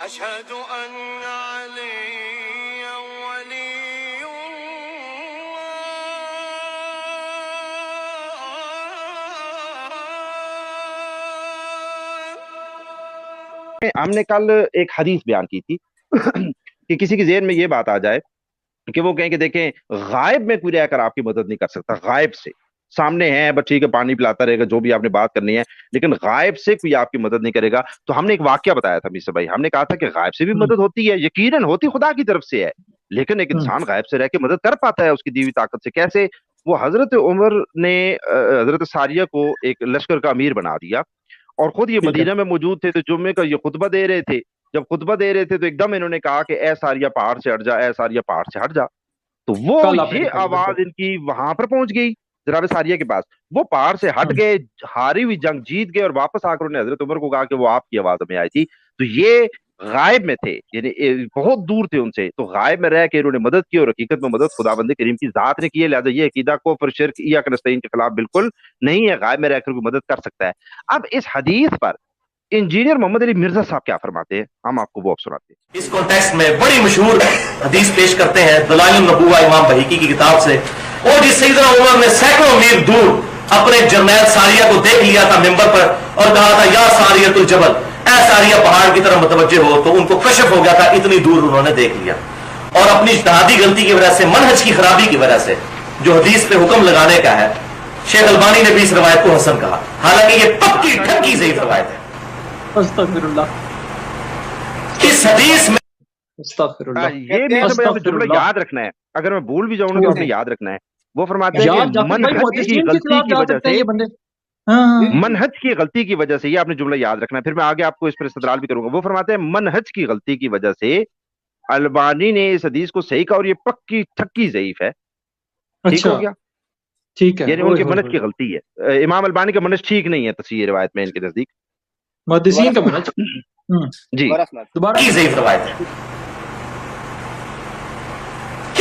أشهد أن عليا ولي ہم نے کل ایک حدیث بیان کی تھی کہ کسی کے ذہن میں یہ بات آ جائے کہ وہ کہیں کہ دیکھیں غائب میں کوئی رہ کر آپ کی مدد نہیں کر سکتا، غائب سے سامنے ہے بس ٹھیک ہے پانی پلاتا رہے گا جو بھی آپ نے بات کرنی ہے، لیکن غائب سے کوئی آپ کی مدد نہیں کرے گا۔ تو ہم نے ایک واقعہ بتایا تھا میسا بھائی، ہم نے کہا تھا کہ غائب سے بھی مدد ہوتی ہے، یقیناً ہوتی خدا کی طرف سے ہے، لیکن ایک انسان غائب سے رہ کے مدد کر پاتا ہے اس کی دی ہوئی طاقت سے۔ کیسے؟ وہ حضرت عمر نے حضرت ساریہ کو ایک لشکر کا امیر بنا دیا، اور خود یہ مدینہ میں موجود تھے، تو جمعے کا یہ خطبہ دے رہے تھے۔ جب خطبہ دے رہے تھے تو ایک دم انہوں نے کہا کہ اے ساریہ پہاڑ سے ہٹ جا، اے ساریہ پہاڑ سے ہٹ جا۔ تو وہ یہ آواز ان کی وہاں پر پہنچ گئی جناب ساریہ کے پاس، وہ پہاڑ سے ہٹ گئے، ہاری ہوئی جنگ جیت گئے، اور واپس آ کر انہوں نے حضرت عمر کو کہا کہ وہ آپ کی آواز ہمیں آئی تھی۔ تو یہ غائب میں تھے، یعنی بہت دور تھے ان سے، تو غائب میں رہ کے انہوں نے مدد کی، اور حقیقت میں مدد خداوند کریم کی ذات نے کی ہے۔ لہٰذا یہ عقیدہ کفر شرک ایاک نستعین کے خلاف بالکل نہیں ہے، غائب میں رہ کر کوئی مدد کر سکتا ہے۔ اب اس حدیث پر انجینئر محمد علی مرزا صاحب کیا فرماتے ہیں، ہم آپ کو وہ اب سناتے ہیں۔ اس کانٹیکسٹ میں بڑی مشہور حدیث پیش کرتے ہیں دلائل النبوہ امام بہیقی کی کتاب سے، اور جس سیدنا عمر نے سینکڑوں میل دور اپنے جرنیل ساریہ کو دیکھ لیا تھا ممبر پر، اور کہا تھا یا ساریۃ الجبل، اے ساریہ پہاڑ کی طرف متوجہ ہو، تو ان کو کشف ہو گیا تھا، اتنی دور انہوں نے دیکھ لیا، اور اپنی اجتہادی غلطی کی وجہ سے، منہج کی خرابی کی وجہ سے جو حدیث پہ حکم لگانے کا ہے، شیخ البانی نے بھی اس روایت کو حسن کہا، حالانکہ یہ پکی ٹھکی ضعیف روایت ہے۔ استغفر اللہ۔ اس حدیث میں استغفر اللہ۔ یہ بھی آپ نے جملہ یاد رکھنا ہے، اگر میں بھول بھی جاؤں گا تو آپ نے یاد رکھنا ہے۔ وہ فرماتے ہیں کہ منہج کی غلطی کی وجہ سے، منہج کی غلطی کی وجہ سے، یہ آپ نے جملہ یاد رکھنا ہے، پھر میں آگے آپ کو اس پر استدلال بھی کروں گا۔ وہ فرماتے ہیں منہج کی غلطی کی وجہ سے البانی نے اس حدیث کو صحیح کہا، اور یہ پکی ٹھکی ضعیف ہے۔ ٹھیک ہو گیا؟ ٹھیک ہے، یعنی ان کے منہج کی غلطی ہے، امام البانی کا منہج ٹھیک نہیں ہے تصحیح روایت میں ان کے نزدیک، محدثین کا منہج جی دوبارہ کی ضعیف روایت ہے۔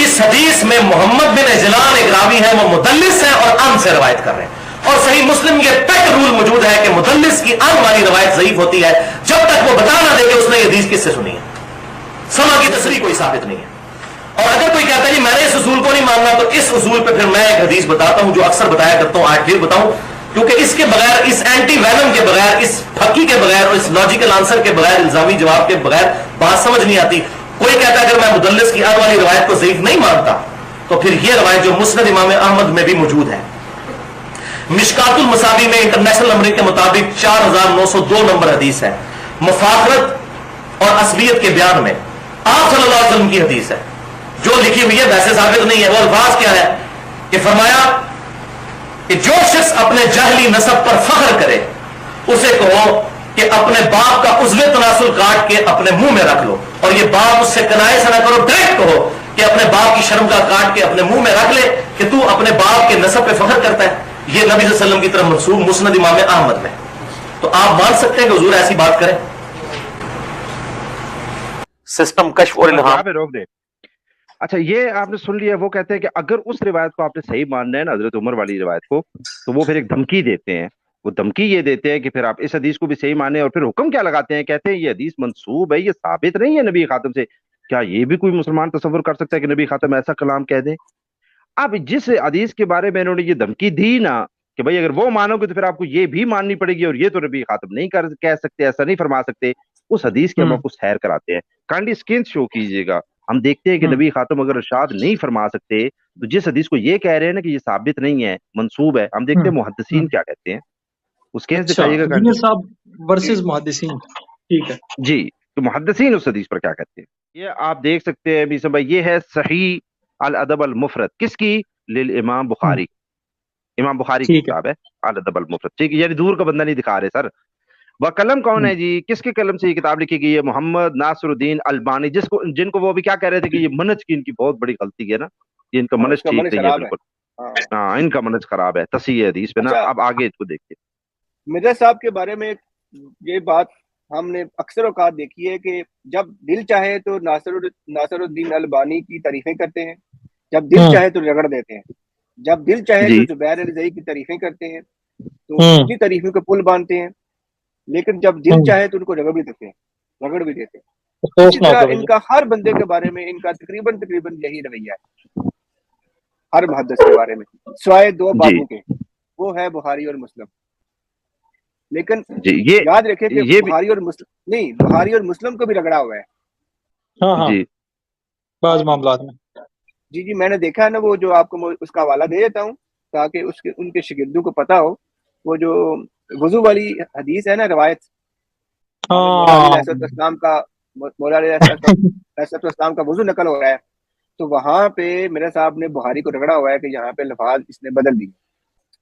اس حدیث میں محمد بن اجلان ایک راوی ہیں، وہ مدلس ہیں اور ان سے روایت کر رہے ہیں، اور صحیح مسلم یہ پیک رول موجود ہے کہ مدلس کی ان والی روایت ضعیف ہوتی ہے جب تک وہ بتا نہ دے کہ اس نے یہ حدیث کس سے سنی ہے، سما کی تصریح کوئی ثابت نہیں ہے۔ اور اگر کوئی کہتا ہے جی میں نے اس اصول کو نہیں ماننا، تو اس اصول پہ پھر میں ایک حدیث بتاتا ہوں جو اکثر بتایا کرتا ہوں، آج پھر بتاؤں، کیونکہ اس کے بغیر، اس اینٹی وینم کے بغیر، اس پھکی کے بغیر، اور اس لاجیکل آنسر کے بغیر، الزامی جواب کے بغیر بات سمجھ نہیں آتی۔ کوئی کہتا ہے اگر میں مدلس کی ان والی روایت کو ضعیف نہیں مانتا، تو پھر یہ روایت جو مسند امام احمد میں بھی موجود ہے، مشکات المصابیح میں انٹرنیشنل نمبرنگ کے مطابق 4902 نمبر حدیث ہے، مفاخرت اور عصبیت کے بیان میں آپ صلی اللہ علیہ وسلم کی حدیث ہے جو لکھی ہوئی ہے، ویسے ثابت نہیں ہے۔ وہ الفاظ کیا ہے کہ فرمایا کہ جو شخص اپنے جاہلی نسب پر فخر کرے اسے کہو کہ اپنے باپ کا عضو تناسل کاٹ کے اپنے منہ میں رکھ لو، اور یہ باپ اس سے کنائے سے نہ کرو، ڈائریکٹ کہو کہ اپنے باپ کی شرم کا کاٹ کے اپنے منہ میں رکھ لے کہ تو اپنے باپ کے نسب پہ فخر کرتا ہے۔ یہ نبی صلی اللہ علیہ وسلم کی طرف منسوب مسند امام احمد میں۔ تو آپ مان سکتے ہیں کہ حضور ایسی بات کریں؟ سسٹم کشف اور الہام روک دے۔ اچھا یہ آپ نے سن لیا، وہ کہتے ہیں کہ اگر اس روایت کو آپ نے صحیح ماننا ہے نا، حضرت عمر والی روایت کو، تو وہ پھر ایک دھمکی دیتے ہیں، وہ دھمکی یہ دیتے ہیں کہ پھر آپ اس حدیث کو بھی صحیح مانیں، اور پھر حکم کیا لگاتے ہیں، کہتے ہیں یہ حدیث منسوب ہے، یہ ثابت نہیں ہے نبی خاتم سے۔ کیا یہ بھی کوئی مسلمان تصور کر سکتا ہے کہ نبی خاتم ایسا کلام کہہ دیں؟ اب جس حدیث کے بارے میں انہوں نے یہ دھمکی دی نا کہ بھائی اگر وہ مانو گے تو پھر آپ کو یہ بھی ماننی پڑے گی، اور یہ تو نبی خاتم نہیں کہہ سکتے، ایسا نہیں فرما سکتے، اس حدیث کے ہم آپ کو سیر کراتے ہیں۔ کائنڈلی اسکرین شو کیجیے گا، ہم دیکھتے ہیں کہ نبی خاتم اگر ارشاد نہیں فرما سکتے تو جس حدیث کو یہ کہہ رہے ہیں نا کہ یہ ثابت نہیں ہے، منسوب ہے، ہم دیکھتے ہیں محدثین کیا کہتے ہیں، اس کیس دکھائیے گا انجینئر صاحب ورسز محدثین۔ ٹھیک ہے جی، تو محدثین اس حدیث پر کیا کہتے ہیں، یہ آپ دیکھ سکتے ہیں میسا بھائی، یہ ہے صحیح الادب المفرد، کس کی؟ للامام بخاری، امام بخاری کی کتاب ہے الادب المفرد، ٹھیک ہے، یعنی دور کا بندہ نہیں دکھا رہے سر۔ وہ قلم کون ہے جی، کس کے قلم سے یہ کتاب لکھی گئی ہے؟ محمد ناصر الدین البانی، جن کو وہ بھی کیا کہہ رہے تھے کہ یہ منہج کی ان کی بہت بڑی غلطی ہے نا، یہ ان کا منہج ٹھیک نہیں ہے بالکل، ہاں ان کا منہج خراب ہے تصحیح حدیث پہ نا۔ اب آگے اس کو دیکھیے، مرزا صاحب کے بارے میں یہ بات ہم نے اکثر اوقات دیکھی ہے کہ جب دل چاہے تو ناصر الدین البانی کی تعریفیں کرتے ہیں، جب دل چاہے تو رگڑ دیتے ہیں، جب دل چاہے تو زبیر الزئی کی تعریفیں کرتے ہیں، تو ان کی تعریفوں کے پل باندھتے ہیں، لیکن جب دل چاہے تو ان کو رگڑ بھی دیتے ہیں۔ इसी तरह इनका हर बंदे के बारे में इनका तकरीबन यही रवैया है, हर मुहद्दिस के बारे में, सिवाय दो बाबू के, वो है बुखारी और मुस्लिम। लेकिन ये याद रखें कि ये बुखारी और मुस्लिम नहीं, बुखारी और मुस्लिम को भी रगड़ा हुआ है। हाँ जी बाज मामलात में। जी मैंने देखा है ना, वो जो आपको मैं उसका हवाला दे देता हूँ ताकि उसके उनके शागिर्दों को पता हो। वो जो वुजू वाली हदीस है ना, रवायत मौला अलैहिस्सलाम का वुजू नकल हो रहा है, तो वहां पे मेरे साहब ने बुखारी को रगड़ा हुआ है कि यहाँ पे लफाज इसने बदल दिए।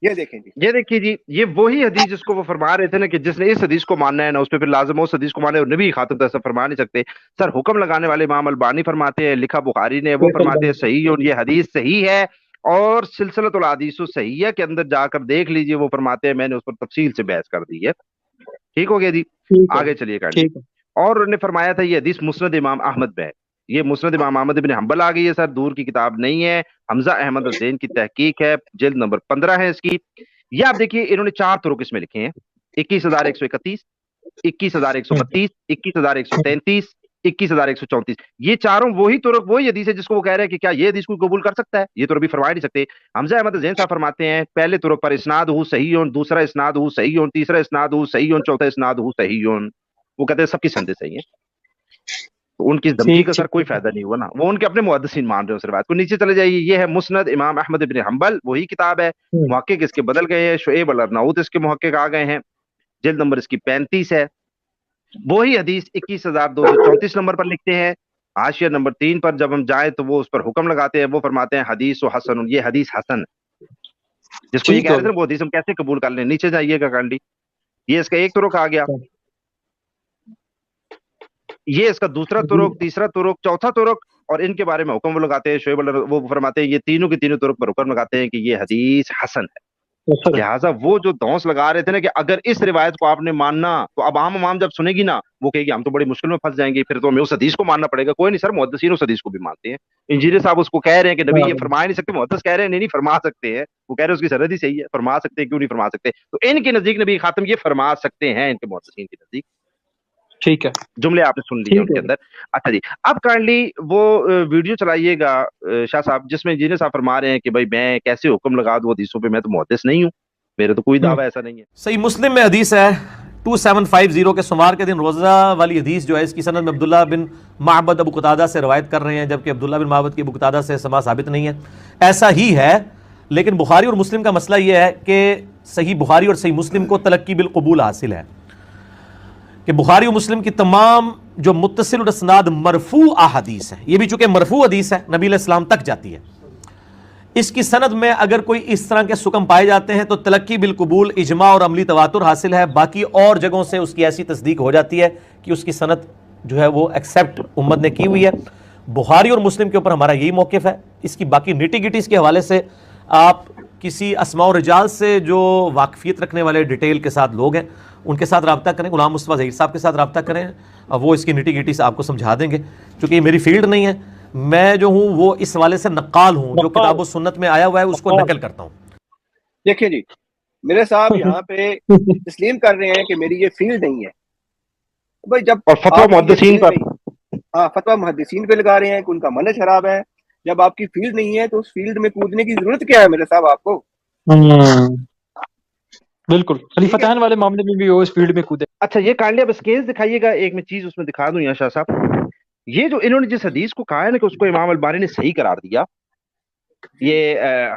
ये देखें जी, ये देखिए जी, ये वही हदीस जिसको वो फरमा रहे थे ना कि जिसने इस हदीस को मानना है ना, उस पर फिर लाजम उस हदीस को माने, और नबी खातम तो ऐसा फरमा नहीं सकते। सर हुक्म लगाने वाले इमाम अलबानी फरमाते हैं, लिखा बुखारी ने, वो फरमाते हैं सही और ये हदीस सही है, और सिलसिलतुल अहादीस सहीह के अंदर जाकर देख लीजिए, वो फरमाते हैं, मैंने उस पर तफसील से बहस कर दी है। ठीक हो गया जी, आगे चलिए कांडी। और उन्होंने फरमाया था ये हदीस मुस्नद इमाम अहमद में है, ये मुस्नद इमाम अहमद इब्न हंबल आ गई है सर, दूर की किताब नहीं है, हमजा अहमद ज़ैन की तहकीक है, जिल्द नंबर 15 है इसकी। ये आप देखिए इन्होंने 4 तुरुक इसमें लिखे हैं, 21,131, 21,132, 21,133, 21,134। ये चारों वही तुरुक, वही हदीस है जिसको वो कह रहे हैं कि क्या ये हदीस को कबूल कर सकता है, ये तो अभी फरमा नहीं सकते। हमजा अहमद ज़ैन साहब फरमाते हैं पहले तुरुक पर इस्नाद हु सही, दूसरा इस्नाद हु सही, तीसरा इस्नाद हु सही, चौथा इस्नाद हु सही। वो कहते हैं सबकी संदेश सही है, तो उनकी धमकी का सर कोई फायदा नहीं हुआ ना, वो उनके अपने मुहद्दिसीन मान रहे हो सर। बात को नीचे चले जाइए, ये है मुस्नद इमाम अहमद इब्न हंबल, वही किताब है। मुहक्किक इसके बदल गए हैं, शुएब अल-अर्नाऊत इसके मुहक्किक आ गए हैं, जिल्द नंबर इसकी 35 है। वही हदीस 21,234 नंबर पर लिखते हैं। हाशिया नंबर 3 पर जब हम जाए तो वो उस पर हुक्म लगाते हैं, वो फरमाते हैं हदीस हसन, ये हदीस हसन, जिसको ये कह रहे थे वो हदीस हम कैसे कबूल कर लें। नीचे जाइएगा कांडी, ये इसका एक तुरुक आ गया, ये इसका दूसरा तुरुक, तीसरा तुरुक, चौथा तुरुक, और इनके बारे में हुक्म वो लगाते हैं, शुएब वो फरमाते हैं ये तीनों के तीनों तुरुक पर हुक्म लगाते हैं कि ये हदीस हसन है। लिहाजा वो जो धौंस लगा रहे थे ना कि अगर इस रिवायत को आपने मानना तो अब आम जब सुनेगी ना वो कहेगी हम तो बड़ी मुश्किल में फंस जाएंगे, फिर तो हमें उस हदीस को मानना पड़ेगा। कोई नहीं सर, मुहद्दिसीन उस हदीस को भी मानते हैं। इंजीनियर साहब उसको कह रहे हैं कि नबी ये फरमा नहीं सकते, मुहद्दिस कह रहे हैं नहीं फरमा सकते हैं, वो कह रहे हैं उसकी सरहद ही सही है, फरमा सकते हैं, क्यों नहीं फरमा सकते। तो इनके नजदीक नबी खातम ये फरमा सकते हैं, इनके मुहद्दिसीन के नजदीक। ठीक है, जुमले आपने सुन लिए उनके अंदर। अच्छा जी, अब काइंडली वो वीडियो चलाइएगा शाह साहब, जिसमें इंजीनियर साहब फरमा रहे हैं कि भाई मैं कैसे हुक्म लगा दूं हदीसों पे, मैं तो मुहद्दिस नहीं हूं, मेरे तो कोई दावा ऐसा नहीं है। सही मुस्लिम में हदीस है 2750 के शुमार के दिन रोज़ा वाली हदीस जो है, इसकी सनद में अब्दुल्ला बिन माबद अबू कतादा से रवायत कर रहे हैं, जबकि अब्दुल्ला बिन माबद की अबू कतादा से समा साबित नहीं है। ऐसा ही है, लेकिन बुखारी और मुस्लिम का मसला यह है कि सही बुखारी और सही मुस्लिम को तलक्की बिल कबूल हासिल है कि बुखारी और मुस्लिम की तमाम जो मुत्तसिल इसनाद मरफू अहादीस है, ये भी चूंकि मरफू हदीस है, नबी अलैहिस्सलाम तक जाती है, इसकी सनद में अगर कोई इस तरह के सुकम पाए जाते हैं तो तलक्की बिल कबूल, इजमा और अमली तवातुर हासिल है। बाकी और जगहों से उसकी ऐसी तस्दीक हो जाती है कि उसकी सनद जो है वो एक्सेप्ट उम्मत ने की हुई है। बुखारी और मुस्लिम के ऊपर हमारा यही मौक़िफ़ है। इसकी बाकी निटी-गिटीज़ के हवाले से आप किसी अस्मा और रिजाल से जो वाकफियत रखने वाले डिटेल के साथ लोग हैं उनके साथ रब्ता करें, गुलाम मुस्तफ़ा ज़हीर साहब के साथ रब्ता करें, वो इसकी निटी-गिटीज़ आपको समझा देंगे। चूँकि ये मेरी फील्ड नहीं है, मैं जो हूँ वो इस हवाले से नक्काल हूँ, जो किताब सुन्नत में आया हुआ है उसको नकल करता हूँ। देखिए जी, मेरे साहब यहाँ पे तस्लीम कर रहे हैं कि मेरी ये फील्ड नहीं है भाई। जब फतवा मुहद्दिसीन पर, हाँ फतवा मुहद्दिसीन पे लगा रहे हैं कि उनका मनहज खराब है। जब आपकी फील्ड नहीं है तो उस फील्ड में कूदने की जरूरत क्या है मेरे साहब आपको? बिल्कुल, खलीफतान वाले मामले में भी वो इस फील्ड में कूदे। अच्छा, ये काइंडली अब स्केल दिखाइएगा, एक मैं चीज उसमें दिखा दूं यहाँ शाह साहब। ये जो इन्होंने जिस हदीस को कहा है ना कि उसको इमाम अलबानी ने सही करार दिया, ये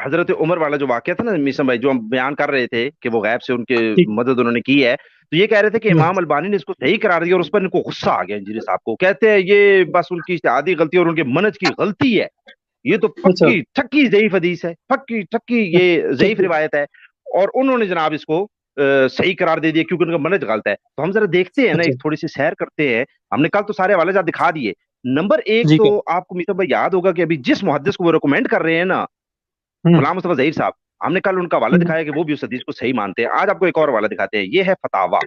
हजरत उमर वाला जो वाकया था ना मीसम भाई, जो हम बयान कर रहे थे कि वो गैब से उनके मदद उन्होंने की है, तो ये कह रहे थे कि इमाम अलबानी ने इसको सही करार दिया और उस पर इनको गुस्सा आ गया इंजीनियर साहब को। कहते हैं ये बस उनकी इज्तिहादी गलती और उनके मनज की गलती है, ये तो पक्की ठक्की ज़ईफ हदीस है, पक्की ठक्की ये ज़ईफ रिवायत है, और उन्होंने जनाब इसको सही करार दे दिया क्योंकि उनका मनज गलत है। तो हम जरा देखते हैं ना, एक थोड़ी सी सैर करते हैं। हमने कल तो सारे हवाले दिखा दिए। नंबर 1 तो आपको मीसा भाई याद होगा कि अभी जिस मुहद्दिस को वो रिकमेंड कर रहे हैं ना, गुलाम मुस्तफा ज़हीर साहब, हमने कल उनका हवाला दिखाया कि वो भी उस हदीस को सही मानते हैं। आज आपको एक और हवाला दिखाते हैं, ये है फतावा।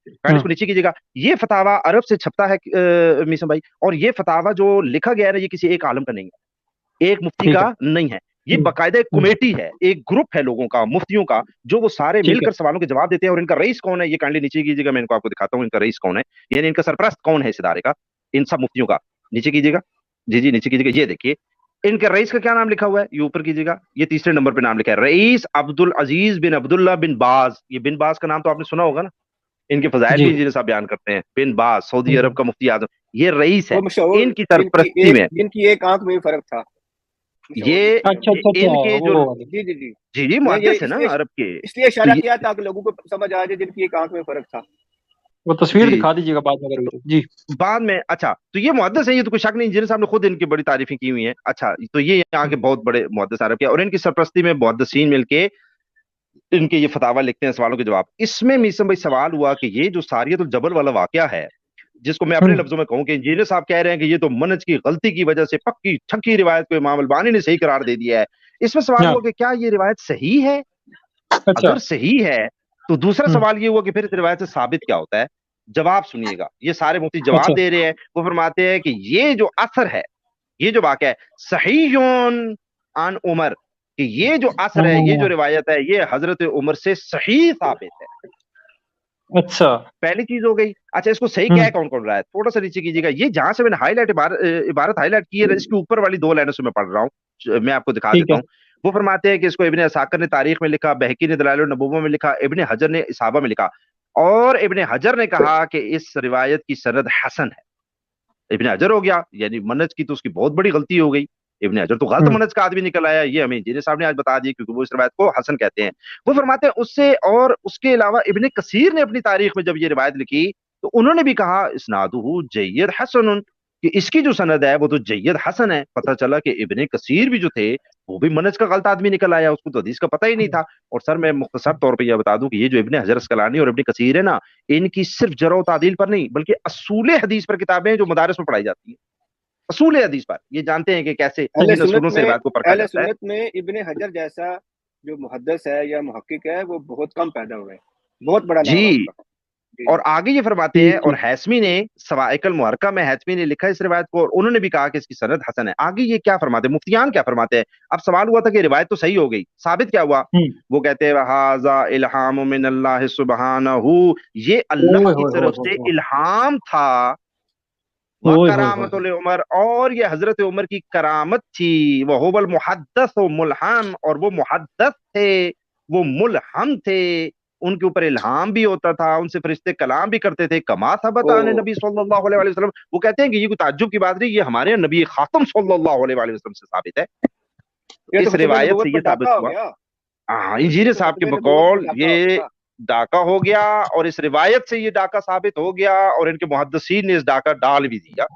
इसको नीचे कीजिएगा। ये फतावा अरब से छपता है मीसा भाई, और ये फतावा जो लिखा गया है ना, ये किसी एक आलम का नहीं है, एक मुफ्ती का नहीं है, ये बाकायदा एक कमेटी है, एक ग्रुप है लोगों का, मुफ्तियों का, जो वो सारे मिलकर सवालों के जवाब देते हैं। और इनका रईस कौन है, ये काइंडली नीचे कीजिएगा, मैं इनको आपको दिखाता हूँ इनका रईस कौन है, यानी इनका सरपरस्त कौन है इस इदारे का। इन सब मुफ्तियों का। नीचे कीजिएगा, जी जी नीचे कीजिएगा, ये देखिए इनके रईस का क्या नाम लिखा हुआ है, ये ऊपर कीजिएगा, ये तीसरे नंबर पे नाम लिखा है, रईस अब्दुल अजीज बिन अब्दुल्ला बिन बाज। ये बिन बाज का नाम तो आपने सुना होगा ना, इनके फजाइल जी। भी इंजीनियर साहब बयान करते हैं। बिन बाज सऊदी अरब हम्म। का मुफ्ती आजम, ये रईस है, वो मशहूर इनकी सरपरस्ती में। जिनकी एक आंख में ही फर्क था, मशहूर ये अच्छा अच्छा अच्छा, इनके जो, वो वाले। जी जी जी। जी जी मैं ये मुहद्दिस है ना अरब के, इसलिए तो इशारा ये, किया ताकि लोगों को समझ आ जाए जिनकी एक आंख में फर्क था। वो तस्वीर जी दिखा दीजिएगा बाद में अगर हुई तो। जी। बाद में। अच्छा तो ये मुहद्दिस है, ये तो कोई शक नहीं, इंजीनियर साहब ने खुद इनकी बड़ी तारीफें की हुई हैं। अच्छा तो ये यहाँ के बहुत बड़े मुहद्दिस अरब के, और इनकी सरपरस्ती में मुहद्दिसीन मिलके इनके ये फतावा लिखते हैं, सवालों के जवाब। इसमें मीसम भाई सवाल हुआ कि ये जो सारियतुल जबल वाला वाकया है, जिसको मैं अपने लफ्जों में कहूं कि इंजीनियर साहब कह रहे हैं कि ये तो मनज की गलती की वजह से पक्की छक्की रिवायत को इमाम अलबानी ने सही करार दे दिया है। इसमें सवाल हाँ। हुआ कि क्या ये रिवायत सही है? अच्छा। अगर सही है तो दूसरा सवाल ये हुआ कि फिर इस रिवायत से साबित क्या होता है? जवाब सुनिएगा, ये सारे मुफ्ती जवाब अच्छा। दे रहे हैं। वो फरमाते हैं कि ये जो असर है, ये जो वाक़या है सहीयुन अन उमर, कि ये जो असर है, ये जो रिवायत है, ये हजरत उमर से सही साबित है। अच्छा। पहली चीज हो गई। अच्छा इसको सही क्या है, कौन कौन रहा है, थोड़ा सा नीचे कीजिएगा, ये जहां से मैंने हाईलाइट इबारत हाईलाइट की है, इसके ऊपर वाली दो लाइनों से मैं पढ़ रहा हूँ, मैं आपको दिखा ठीक देता है। हूँ। वो फरमाते हैं कि इसको इब्ने असाकिर ने तारीख में लिखा, बहकी ने दलाइल नबुव्वा में लिखा, इब्ने हजर ने इसाबा में लिखा, और इब्ने हजर ने कहा कि इस रिवायत की सनद हसन है। इब्ने हजर हो गया, यानी मनज की तो उसकी बहुत बड़ी गलती हो गई, इब्ने हजर तो गलत मनज का आदमी निकल आया, ये हमें इंजीनियर साहब ने आज बता दिया, क्योंकि वो इस रिवायत को हसन कहते हैं। वो फरमाते हैं उससे, और उसके अलावा इब्ने कसीर ने अपनी तारीख में जब ये रिवायत लिखी तो उन्होंने भी कहा इस्नादुहु जय्यद हसन, कि इसकी जो सनद है वो तो जय्यद हसन है। पता चला कि इब्ने कसीर भी जो थे वो भी मनज का गलत आदमी निकल आया, उसको तो हदीस का पता ही नहीं था। और सर मैं मुख्तसर तौर पर यह बता दूं कि ये जो इब्ने हजर अस्कलानी और इब्ने कसीर है ना, इनकी सिर्फ जरो तादील पर नहीं बल्कि असूल हदीस पर किताबें जो मदारिस में पढ़ाई जाती है, असूल हदीस पर। ये जानते हैं कि कैसे किन असूलों से रिवायत को परखा अहले जाता है। सुन्नत में इब्ने हजर जैसा जो मुहद्दिस है या मुहक्किक है वो बहुत कम पैदा हुए, बहुत बड़ा नाम है जी, उसका। जी और जी आगे ये फरमाते हैं, और हैसमी ने सवाइकल मुहर्रका में हैसमी ने लिखा इस रिवायत को, और उन्होंने भी कहा कि इसकी सनद हसन है। आगे ये क्या फरमाते हैं, मुफ्तियान क्या फरमाते हैं। अब सवाल हुआ था कि रिवायत तो सही हो गई, साबित क्या हुआ? वो कहते हैं हाजा इल्हाम मिनल्लाह सुब्हानहू, ये अल्लाह की तरफ से इल्हाम था, व करामतुल उमर, और ये हजरत उमर की करामत थी, वह हुवल मुहद्दस व मुल्हम, और वो मुहद्दस थे, वो मुल्हम थे, उनके ऊपर इल्हाम भी होता था, उनसे फरिश्ते कलाम भी करते थे, कमा सबत आन नबी सल्लल्लाहु अलैहि वसल्लम। वो कहते हैं कि ये कोई ताज्जुब की बात नहीं, ये हमारे नबी खातम सल्लल्लाहु अलैहि वसल्लम से साबित है। ये तो इस खत्म रिवायत नबूवत से पर ये साबित डाका हो हुआ। गया, हाँ इंजीनियर साहब के खत्म नबूवत बकौल पर डाका हो ये गया। डाका हो गया, और इस रिवायत से ये डाका साबित हो गया, और इनके मुहद्दिसीन ने इस डाका डाल भी दिया।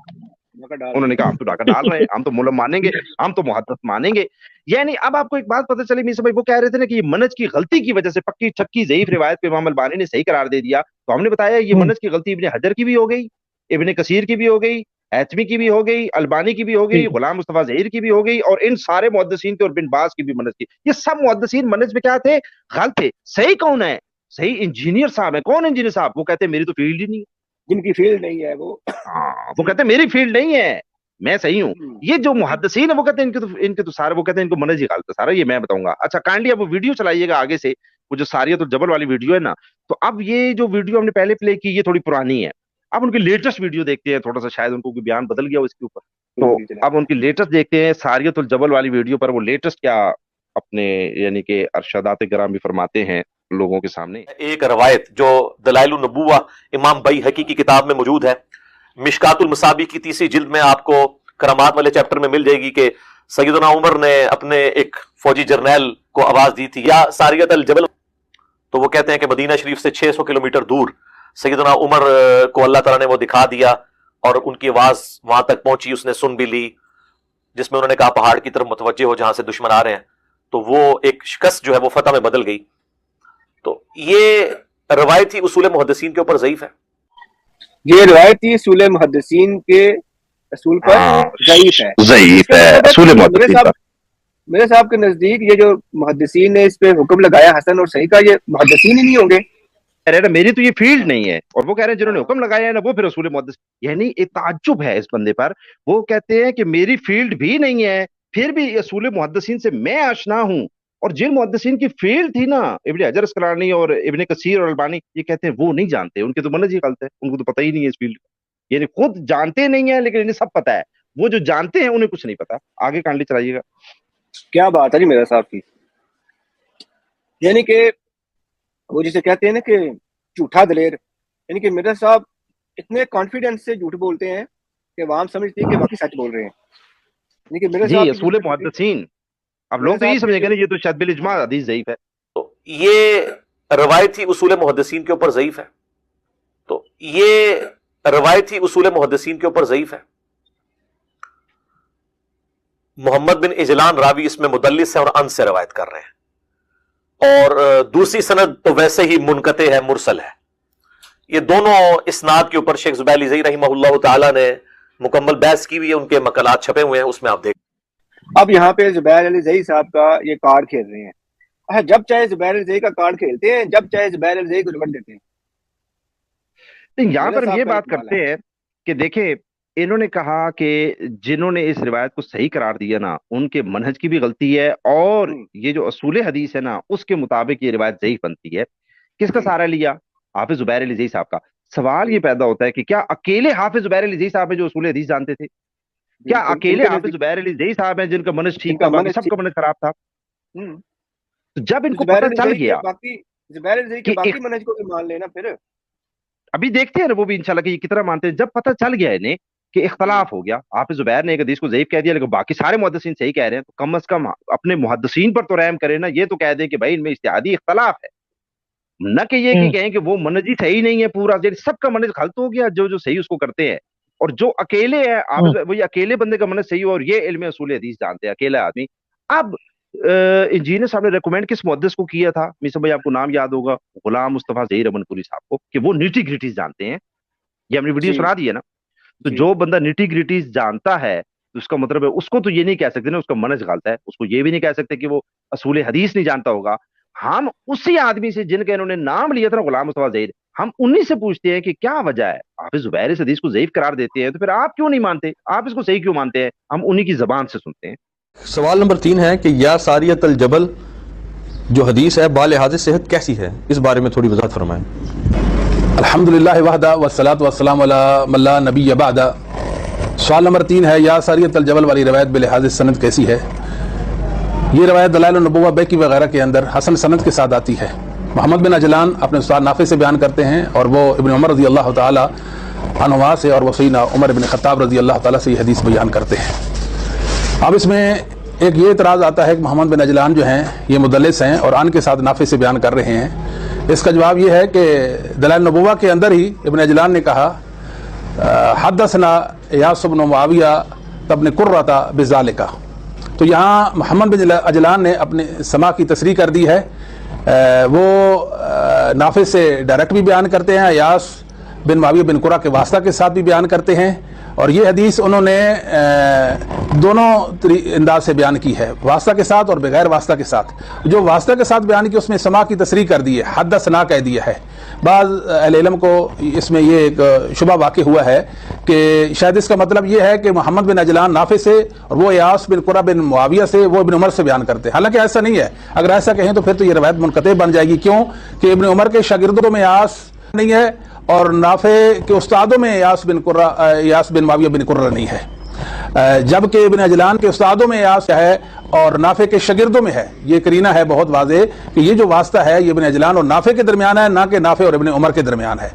डाका डाल उन्होंने कहा दिया। हम तो डाका डाल रहे हैं, हम तो मुल्म मानेंगे, हम तो मुहद्दिस मानेंगे। यानी अब आपको एक बात पता चली मीर साहब, वो कह रहे थे ना कि ये मनज की गलती की वजह से पक्की छक्की ज़ईफ रिवायत को इमाम अलबानी ने सही करार दे दिया। तो हमने बताया ये मनज की गलती इब्ने हजर की भी हो गई, इब्ने कसीर की भी हो गई, हैतमी की भी हो गई, अलबानी की भी हो गई, गुलाम मुस्तफा ज़हीर की भी हो गई, और इन सारे मुहद्दिसीन की और बिन बाज की भी मनज की। ये सब मुहद्दिसीन मनज में क्या थे, गलत थे। सही कौन है? सही इंजीनियर साहब है। कौन इंजीनियर साहब? वो कहते हैं मेरी तो फील्ड ही नहीं है। जिनकी फील्ड नहीं है वो, हाँ वो कहते हैं मेरी फील्ड नहीं है, मैं सही हूँ। ये जो मुहद्दिसीन है वो कहते हैं इनके तो सारे, वो कहते हैं इनको मनज ही गलत है सारा, ये मैं बताऊंगा। अच्छा काइंडली अब वो वीडियो चलाइएगा आगे से, वो जो सारियतुल जबल वाली वीडियो है ना, तो अब ये जो वीडियो हमने पहले प्ले की ये थोड़ी पुरानी है, अब उनकी लेटेस्ट वीडियो देखते हैं, थोड़ा सा शायद उनको कोई बयान बदल गया हो इसके ऊपर, तो अब उनकी लेटेस्ट देखते हैं सारियतुल जबल वाली वीडियो पर वो लेटेस्ट क्या अपने यानी कि अरशदात गिरामी फरमाते हैं लोगों के सामने। एक रवायत जो दलाइलुन नबुव्वा इमाम बैहकी की किताब में मौजूद है, मिशकातुल मसाबी की 3री जिल्द में आपको करामात वाले चैप्टर में मिल जाएगी कि सैयदना उमर ने अपने एक फौजी जर्नैल को आवाज दी थी, या सारियत अल जबल। तो वो कहते हैं कि मदीना शरीफ से 600 किलोमीटर दूर सैयदना उमर को अल्लाह ताला ने वो दिखा दिया, और उनकी आवाज वहां तक पहुंची, उसने सुन भी ली, जिसमें उन्होंने कहा पहाड़ की तरफ मुतवज्जे हो जहां से दुश्मन आ रहे हैं। तो वो एक शिकस्त जो है वो फतह में बदल गई। तो ये रवायती उसूल मुहद्दिसीन के ऊपर ज़ईफ है। ये रिवायती उसूल मुहद्दिसीन के असूल पर ज़ईफ है, ज़ईफ है असूल मुहद्दिसीन पर। मेरे साहब के नजदीक ये जो मुहद्दिसीन ने इस पे हुक्म लगाया हसन और सही का, ये मुहद्दिसीन ही नहीं होंगे। कह रहे मेरी तो ये फील्ड नहीं है, और वो कह रहे हैं जिन्होंने हुक्म लगाया है ना वो फिर रसूल मुहद्दिस। यानी एक ताज्जुब है इस बंदे पर, वो कहते हैं कि मेरी फील्ड भी नहीं है, फिर भी रसूल मुहद्दिसीन से मैं आशना हूं, और जिन मुहद्दिसीन की फील्ड थी ना इब्ने हजर अस्कलानी और इब्ने कसीर और अलबानी, ये कहते हैं वो नहीं जानते, उनके तो मनज ही गलत है, उनको तो पता ही नहीं है इस फील्ड का। یعنی خود جانتے نہیں ہیں لیکن انہیں سب پتا ہے، وہ جو جانتے ہیں انہیں کچھ نہیں پتا. آگے کانڈلی چلائیے گا. کیا بات ہے جی میرا صاحب کی. یعنی کہ وہ جسے کہتے ہیں نا کہ جھوٹا دلیر، یعنی کہ مرزا صاحب اتنے کانفیڈنس سے جھوٹ بولتے ہیں کہ عوام سمجھتی ہے کہ واقعی سچ بول رہے ہیں. یعنی کہ مرزا جی صاحب کی اصول محدثین، اب لوگ تو یہی سمجھیں گے نا یہ تو شاید بالاجماع حدیث ضعیف ہے. تو یہ روایت ہی اصول محدثین کے اوپر ضعیف ہے. تو یہ روایت ہی اصول محدثین کے اوپر ضعیف ہے. محمد بن اجلان راوی اس میں مدلس ہے اور ان سے روایت کر رہے ہیں، اور دوسری سند تو ویسے ہی منقطع ہے، مرسل ہے. یہ دونوں اسناد کے اوپر شیخ زبیر علی زئی رحمہ اللہ تعالی نے مکمل بحث کی ہوئی ہے، ان کے مقالات چھپے ہوئے ہیں، اس میں آپ دیکھ. اب یہاں پہ زبیر علی زئی صاحب کا یہ کارڈ کھیل رہے ہیں. اچھا، جب چاہے زبیر علی زئی کا کارڈ کھیلتے ہیں، جب چاہے زبیر علی زئی کو رگڑ دیتے ہیں. یہاں پر ہم صاحب یہ کا بات اقبال کرتے ہیں کہ دیکھیں انہوں نے کہا کہ جنہوں نے اس روایت کو صحیح قرار دیا نا ان کے منہج کی بھی غلطی ہے، اور یہ جو اصول حدیث ہے نا اس کے مطابق یہ روایت ضعیف بنتی ہے. کس کا سہارا لیا؟ حافظ زبیر علی زئی صاحب کا. سوال یہ پیدا ہوتا ہے کہ کیا اکیلے حافظ زبیر علی زئی صاحب ہیں جو اصول حدیث جانتے تھے؟ کیا اکیلے حافظ زبیر علی زئی صاحب ہیں جن کا منہج ٹھیک تھا، باقی سب کا منہج خراب تھا؟ جب ان کو پتہ چل گیا زبیر علی زئی کے کہ باقی منہج کو بھی مان لینا، پھر ابھی دیکھتے ہیں نا وہ بھی انشاءاللہ کہ یہ کتنا مانتے ہیں. جب پتہ چل گیا انہیں کہ اختلاف ہو گیا، حافظ زبیر نے ایک حدیث کو ضعیف کہہ دیا لیکن باقی سارے محدثین صحیح کہہ رہے ہیں، تو کم از کم اپنے محدثین پر تو رحم کرے نا. یہ تو کہہ دیں کہ بھائی ان میں اجتہادی اختلاف ہے، نہ کہ یہ کہ کہیں کہ وہ منہج ہی صحیح نہیں ہے پورا، سب کا منہج غلط ہو گیا، جو صحیح اس کو کرتے ہیں. اور جو اکیلے ہیں وہی اکیلے بندے کا منہج صحیح ہو، اور یہ علم اصول حدیث جانتے ہیں اکیلا آدمی. اب انجینئر صاحب نے ریکمینڈ کس محدث کو کیا تھا؟ میسا بھائی آپ کو نام یاد ہوگا، غلام مصطفیٰ ظہیر امن پوری صاحب کو، کہ وہ نیٹی گریٹیز جانتے ہیں. یہ ہم نے ویڈیو سنا دی ہے نا. تو جو بندہ نیٹی گریٹیز جانتا ہے تو اس کا مطلب ہے اس کو تو یہ نہیں کہہ سکتے نا اس کا منہج غلط ہے، اس کو یہ بھی نہیں کہہ سکتے کہ وہ اصول حدیث نہیں جانتا ہوگا. ہم اسی آدمی سے جن کا انہوں نے نام لیا تھا نا غلام مصطفیٰ ظہیر، ہم انہی سے پوچھتے ہیں کہ کیا وجہ ہے حافظ زبیر اس حدیث کو ضعیف قرار دیتے ہیں، تو پھر آپ کیوں نہیں مانتے، آپ اس کو صحیح کیوں مانتے ہیں؟ ہم انہی کی زبان سے سنتے ہیں. سوال نمبر 3 ہے کہ یا ساریت الجبل جو حدیث ہے بالحاظ صحت کیسی ہے، اس بارے میں تھوڑی وضاحت فرمائیں. الحمدللہ وحدہ والصلاۃ والسلام علی من لا نبی بعد. سوال نمبر 3 ہے یا ساریت الجبل والی روایت بالحاظ سند کیسی ہے. یہ روایت دلائل النبوہ بیکی وغیرہ کے اندر حسن سند کے ساتھ آتی ہے. محمد بن اجلان اپنے استاد نافع سے بیان کرتے ہیں، اور وہ ابن عمر رضی اللہ تعالی عنہما سے اور وہ سیدنا عمر بن خطاب رضی اللہ تعالی سے یہ حدیث بیان کرتے ہیں. اب اس میں ایک یہ اعتراض آتا ہے کہ محمد بن اجلان جو ہیں یہ مدلس ہیں اور ان کے ساتھ نافع سے بیان کر رہے ہیں. اس کا جواب یہ ہے کہ دلائل نبوہ کے اندر ہی ابن اجلان نے کہا حدثنا یاس بن معاویہ ابن قرۃ بذالک. تو یہاں محمد بن اجلان نے اپنے سما کی تصریح کر دی ہے. وہ نافع سے ڈائریکٹ بھی بیان کرتے ہیں، یاس بن معاویہ بن قرہ کے واسطہ کے ساتھ بھی بیان کرتے ہیں، اور یہ حدیث انہوں نے دونوں انداز سے بیان کی ہے، واسطہ کے ساتھ اور بغیر واسطہ کے ساتھ. جو واسطہ کے ساتھ بیان کی اس میں سما کی تصریح کر دی ہے، حدثنا کہہ دیا ہے. بعض اہل علم کو اس میں یہ ایک شبہ واقع ہوا ہے کہ شاید اس کا مطلب یہ ہے کہ محمد بن اجلان نافع سے اور وہ یاس بن قرہ بن معاویہ سے، وہ ابن عمر سے بیان کرتے ہیں. حالانکہ ایسا نہیں ہے. اگر ایسا کہیں تو پھر تو یہ روایت منقطع بن جائے گی. کیوں کہ ابن عمر کے شاگردوں میں یاس نہیں ہے اور نافع کے استادوں میں یاس بن معاویہ بن قرہ نہیں ہے، جبکہ ابن اجلان کے استادوں میں یاس ہے اور نافع کے شاگردوں میں ہے. یہ قرینہ ہے بہت واضح کہ یہ جو واسطہ ہے یہ ابن اجلان اور نافع کے درمیان ہے، نہ کہ نافع اور ابن عمر کے درمیان ہے.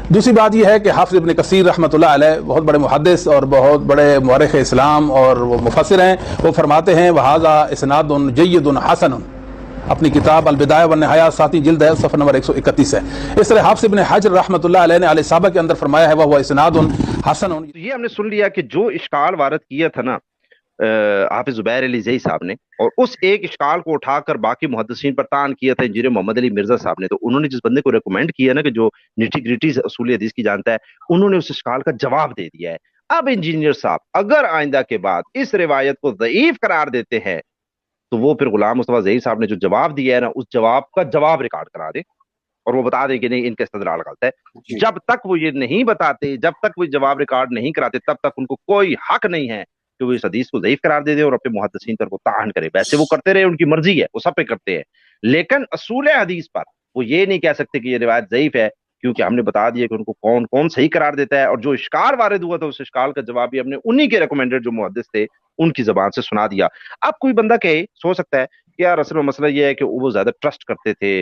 دوسری بات یہ ہے کہ حافظ ابن کثیر رحمۃ اللہ علیہ بہت بڑے محدث اور بہت بڑے مورخ اسلام اور وہ مفسر ہیں. وہ فرماتے ہیں وہذا اسناد جید حسن، اپنی کتاب البدایہ والنہایہ 7 جلد ہے، صفحہ نمبر 131 ہے. اس طرح حافظ ابن حجر رحمۃ اللہ علیہ نے صحابہ کے اندر فرمایا ہے وہ اسناد حسن. یہ ہم نے سن لیا کہ جو اشکال وارد کیا تھا نا حافظ زبیر علی زئی صاحب نے، اور اس ایک اشکال کو اٹھا کر باقی محدثین پر طعن کیا تھا انجینئر محمد علی مرزا صاحب نے. تو انہوں نے جس بندے کو ریکمینڈ کیا نا کہ جو نیٹی گریٹیز اصول حدیث کی جانتا ہے، انہوں نے اس اشکال کا جواب دے دیا ہے. اب انجینئر صاحب اگر آئندہ کے بعد اس روایت کو ضعیف قرار دیتے ہیں تو وہ پھر غلام مصطفیٰ ظہیر صاحب نے جو جواب دیا ہے نا اس جواب کا جواب ریکارڈ کرا دیں اور وہ بتا دیں کہ نہیں ان کا استدلال غلط ہے. جب تک وہ یہ نہیں بتاتے، جب تک وہ جواب ریکارڈ نہیں کراتے، تب تک ان کو کوئی حق نہیں ہے کہ وہ اس حدیث کو ضعیف قرار دے دیں اور اپنے محدثین پر وہ طعن کرے. ویسے وہ کرتے رہے، ان کی مرضی ہے، وہ سب پہ کرتے ہیں، لیکن اصول حدیث پر وہ یہ نہیں کہہ سکتے کہ یہ روایت ضعیف ہے क्योंकि हमने बता दिया कि उनको कौन कौन सही करार देता है, और जो इश्काल वारिद हुआ था उस इश्काल का जवाब भी हमने उन्हीं के रिकमेंडेड जो मुहद्दिस थे उनकी जबान से सुना दिया। अब कोई बंदा कहे, सोच सकता है कि यार असल में मसला ये है कि वो ज्यादा ट्रस्ट करते थे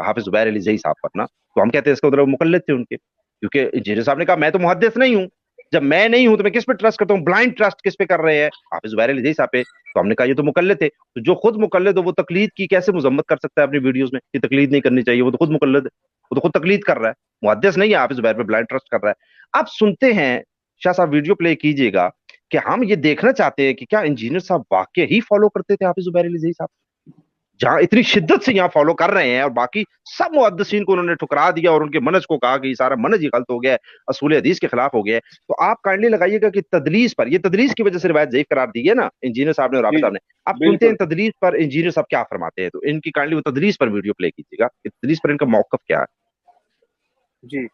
हाफिज जुबैर अली ज़ई साहब पर ना, तो हम कहते हैं इसका मतलब मुकल्लिद थे उनके, क्योंकि इंजीनियर साहब ने कहा मैं तो मुहद्दिस नहीं हूँ, जब मैं नहीं हूं तो मैं किस पे ट्रस्ट करता हूँ, ब्लाइंड ट्रस्ट किस पे कर रहे हैं, हाफिज जुबैर अली ज़ई साहब पे। तो हमने कहा ये तो मुकल्लिद थे, तो जो खुद मुकल्लिद हो वो तकलीद की कैसे मजम्मत कर सकता है अपनी वीडियोस में कि तकलीद नहीं करनी चाहिए, वो तो खुद मुकल्लिद है, वो तो खुद तकलीद कर रहा है, मुहद्दिस नहीं है, हाफिज जुबैर पे ब्लाइंड ट्रस्ट कर रहा है। अब सुनते हैं, शाह साहब वीडियो प्ले कीजिएगा कि हम ये देखना चाहते हैं कि क्या इंजीनियर साहब वाकई ही फॉलो करते थे हाफिज जुबैर अली ज़ई साहब, जहां इतनी शिद्दत से यहाँ फॉलो कर रहे हैं और बाकी सब मुहद्दिसीन को उन्होंने ठुकरा दिया और उनके मनज को कहा कि ये सारा मनज ही गलत हो गया है, असूल हदीस के खिलाफ हो गया है। तो आप काइंडली लगाइएगा कि तदलीस पर, ये तदलीस की वजह से रिवायत ज़ईफ करार दी है ना इंजीनियर साहब ने और राफी जी साहब ने। अब बिल्कुल। सुनते हैं तदलीस पर इंजीनियर साहब क्या फरमाते हैं, तो इनकी काइंडली वो तदलीस पर वीडियो प्ले कीजिएगा, तदलीस पर इनका मौकफ क्या है। जी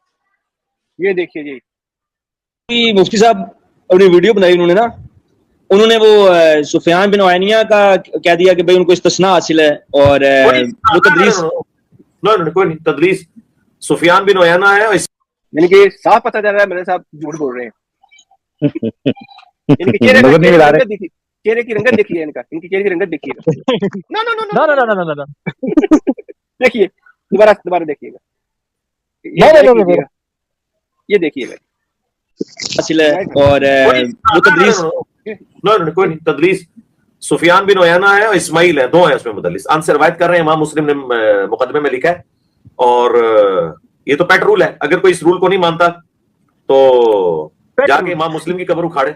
ये देखिए जी, कि मुफ्ती साहब अपनी वीडियो बनाई उन्होंने ना, उन्होंने वो सुफियान बिन उयैनिया का कह दिया कि भाई उनको इस्तिस्ना हासिल है, और वो तदरीस कोई नहीं, तदरीस सुफियान बिन उयैना है, यानी कि साफ पता चल रहा है मेरे साहब झूठ बोल रहे हैं। इनके चेहरे नजर नहीं मिला रहे। रंगत देखिए, चेहरे की रंगत देखिए इनका, इनकी चेहरे की रंगत देखिएगा। नो नो नो ना ना ना ना ना देखिए, दोबारा देखिएगा, ना ना ना ना ये देखिएगा, हासिल है, और वो तदरीस कोई नहीं, तदरीस सुफियान बिन उयैना है और इस्माइल है, दो हैं उसमें मुदल्लिस, अन से रवायत कर रहे हैं, इमाम मुस्लिम ने मुकदमे में लिखा है, और ये तो पेट रूल है, अगर कोई इस रूल को नहीं मानता तो जाके इमाम मुस्लिम की कब्र उखाड़े।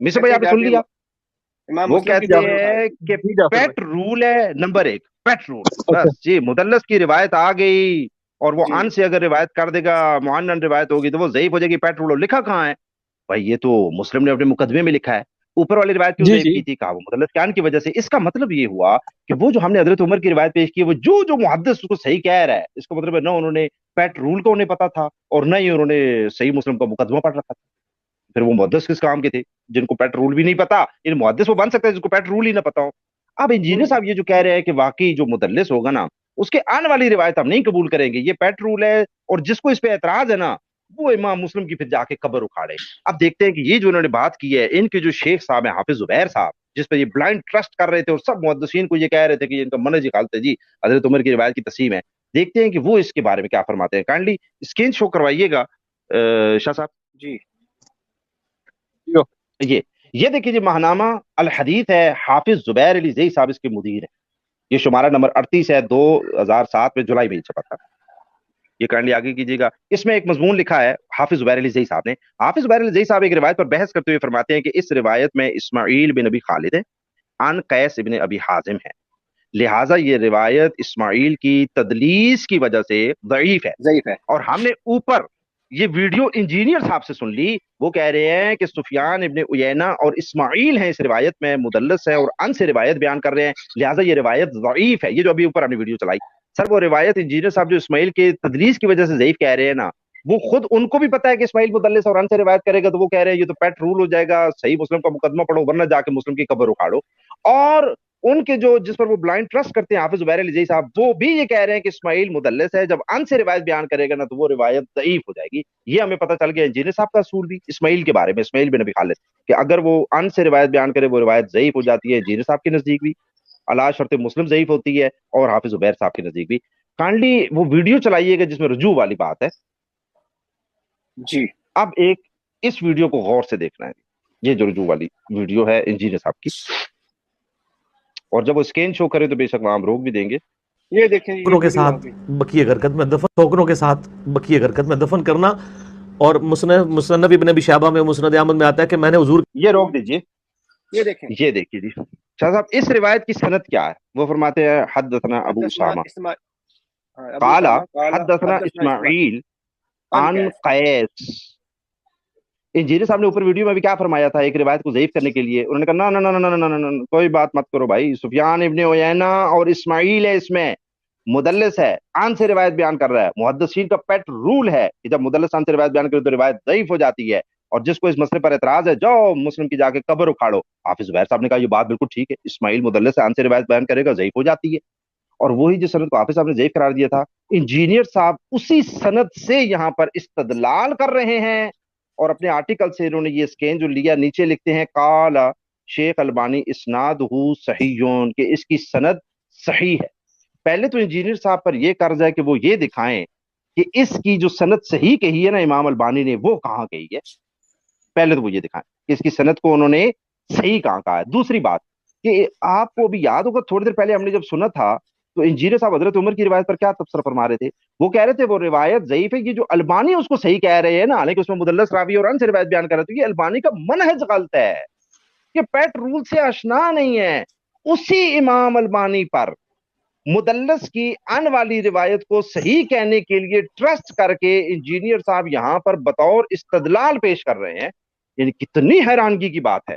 मिस्टर भाई आपने सुन लिया, इमाम वो मुस्लिम की कहते कब्र हैं कि जी जाफर पेट रूल है नंबर 1, पेट रूल, अच्छा बस जी मुदल्लस की रिवायत आ गई और वो जी। अन से अगर रिवायत कर देगा, मुअन्नन रिवायत होगी तो वो ज़ईफ हो जाएगी, पेट रूल। लिखा कहाँ है भाई, ये तो मुस्लिम ने अपने मुकदमे में लिखा है, ऊपर वाली रिवायत क्यों जी ज़ईफ जी की थी, कहा वो मुदल्लस के अन की वजह से। इसका मतलब ये हुआ कि वो जो हमने हजरत उमर की रिवायत पेश की है, वो जो जो मुहद्दिस उसको सही कह रहा है, इसका मतलब है ना उन्होंने पेट रूल को उन्हें पता था और न ही उन्होंने सही मुस्लिम का मुकदमा पढ़ रखा था। फिर वो मुहद्दिस किस काम के थे जिनको पेट रूल भी नहीं पता, इन मुहद्दिस वो बन सकता है जिसको पेट रूल ही ना पता हो। अब इंजीनियर साहब ये जो कह रहे हैं कि वाकई जो मुदल्लिस होगा ना उसके आने वाली रिवायत हम नहीं कबूल करेंगे, ये पेट रूल है, और जिसको इस पे एतराज है ना वो इमाम मुस्लिम की फिर जाके कब्र उखाड़े। अब देखते हैं कि ये जो उन्होंने बात की है, इनके जो शेख साहब हैं हाफिज जुबैर साहब, जिस पर ये ब्लाइंड ट्रस्ट कर रहे थे और सब मुहद्दिसीन को ये कह रहे थे कि इनका मनहज ही गलत है जी, हजरत उमर की रिवायत की तस्लीम है। देखते हैं कि वो इसके बारे में क्या फरमाते हैं। काइंडली स्क्रीन शो करवाइएगा शाह साहब जी। ये देखिए जी, महानामा अल हदीस है, हाफिज जुबैर अली ज़ई साहब इसके मुदीर है, ये शुमारा नंबर 38 है, 2007 में जुलाई में छपा था। ये काइंडली आगे कीजिएगा, इसमें एक मजमून लिखा है हाफिज जुबैर अली ज़ई साहब ने। हाफिज जुबैर अली ज़ई साहब एक रिवायत पर बहस करते हुए फरमाते हैं कि इस रिवायत में इस्माइल बिन अबी खालिद है, अन कैस इब्न अबी हाजिम है, लिहाजा ये रिवायत इस्माइल की तदलीस की वजह से ज़ईफ है। ज़ईफ है। और हमने ऊपर ये वीडियो इंजीनियर साहब से सुन ली, वो कह रहे हैं कि सुफियान इब्न उयैना और इस्माइल हैं इस रिवायत में, मुदल्लिस है और अन से रिवायत बयान कर रहे हैं, लिहाजा ये रिवायत ज़ईफ है। ये जो अभी ऊपर हमने वीडियो चलाई सर, वो रिवायत इंजीनियर साहब जो इस्माइल के तदलीस की वजह से ज़ईफ कह रहे हैं ना, वो खुद उनको भी पता है कि इस्माइल मुदल्लिस और अन से रिवायत करेगा, तो वो कह रहे हैं ये तो पेट रूल हो जाएगा, सही मुस्लिम का मुकदमा पढ़ो वरना जाके मुस्लिम की कब्र उखाड़ो। और उनके जो जिस पर वो ब्लाइंड ट्रस्ट करते हैं हाफिज जुबैर अली ज़ई साहब, वो भी ये कह रहे हैं कि इस्माइल मुदल्लिस है, जब अन से रिवायत बयान करेगा ना तो वो रिवायत ज़ईफ हो जाएगी। ये हमें पता चल गया इंजीनियर साहब का असूल भी इस्माइल के बारे में, इस्माइल बिन अबी खालिद, कि अगर वो अन से रिवायत बयान करे वो रिवायत ज़ईफ हो जाती है इंजीनियर साहब के नजदीक भी, अला शर्त मुस्लिम ज़ईफ होती है, और हाफिज जुबैर साहब के नजदीक भी। काइंडली वो वीडियो चलाइएगा जिसमें रुजू वाली बात है जी। अब एक इस वीडियो को गौर से देखना है, ये जो रुजू वाली वीडियो है इंजीनियर साहब की, और जब वो स्कैन शो करे तो बेशक वहां हम रोक भी देंगे। ये देखें, ठोकरों के साथ बकी हरकत में दफन, ठोकरों के साथ बकी हरकत में दफन करना। और मुसन्नद इब्न अबी शैबा में, मुस्नद अहमद में आता है कि मैंने हुजूर, ये रोक दीजिए, ये देखें, ये देखिए जी शाह साहब, इस रिवायत की सनद क्या है। वो फरमाते हैं हदसना अबू उसामा काला हदसना इस्माइल अन कैस। इंजीनियर साहब ने ऊपर वीडियो में भी क्या फरमाया था, एक रिवायत को ज़ईफ करने के लिए उन्होंने कहा ना ना ना ना ना ना ना कोई बात मत करो भाई, सुफियान इब्न उयैना और इस्माइल है, इसमें मुदल्लिस है, आन से रिवायत बयान कर रहा है। मुहद्दिसीन का पेट रूल है कि जब मुदल्लिस आन से रिवायत बयान करे तो रिवायत ज़ईफ हो जाती है, और जिसको इस मसले पर एतराज है जाओ मुस्लिम की जाके कब्र उखाड़ो। हाफिज जुबैर साहब ने कहा ये बात बिल्कुल ठीक है, इस्माइल मुदल्लिस आन से रिवायत बयान करेगा ज़ईफ हो जाती है। اور وہی جو سند کو حافظ صاحب نے ضعیف قرار دیا تھا، انجینئر صاحب اسی سند سے یہاں پر استدلال کر رہے ہیں، اور اپنے آرٹیکل سے انہوں نے یہ اسکین جو لیا، نیچے لکھتے ہیں قال شیخ البانی اسنادہ صحیحون، کہ اس کی سند صحیح ہے۔ پہلے تو انجینئر صاحب پر یہ قرض ہے کہ وہ یہ دکھائیں کہ اس کی جو سند صحیح کہی ہے نا امام البانی نے، وہ کہاں کہی ہے، پہلے تو وہ یہ دکھائیں کہ اس کی سند کو انہوں نے صحیح کہاں کہا ہے۔ دوسری بات کہ آپ کو بھی یاد ہوگا تھوڑی دیر پہلے ہم نے جب سنا تھا تو انجینئر صاحب حضرت عمر کی روایت پر کیا تبصرہ فرما رہے تھے؟ وہ کہہ رہے تھے وہ روایت ضعیف ہے، یہ جو البانی اس کو صحیح کہہ رہے ہیں نا، حالانکہ اس میں مدلس راوی اور ان سے روایت بیان کر رہے تھے، یہ البانی کا منہج غلط ہے، کہ پیٹ رول سے آشنا نہیں ہے۔ اسی امام البانی پر مدلس کی ان والی روایت کو صحیح کہنے کے لیے ٹرسٹ کر کے انجینئر صاحب یہاں پر بطور استدلال پیش کر رہے ہیں۔ یعنی کتنی حیرانگی کی بات ہے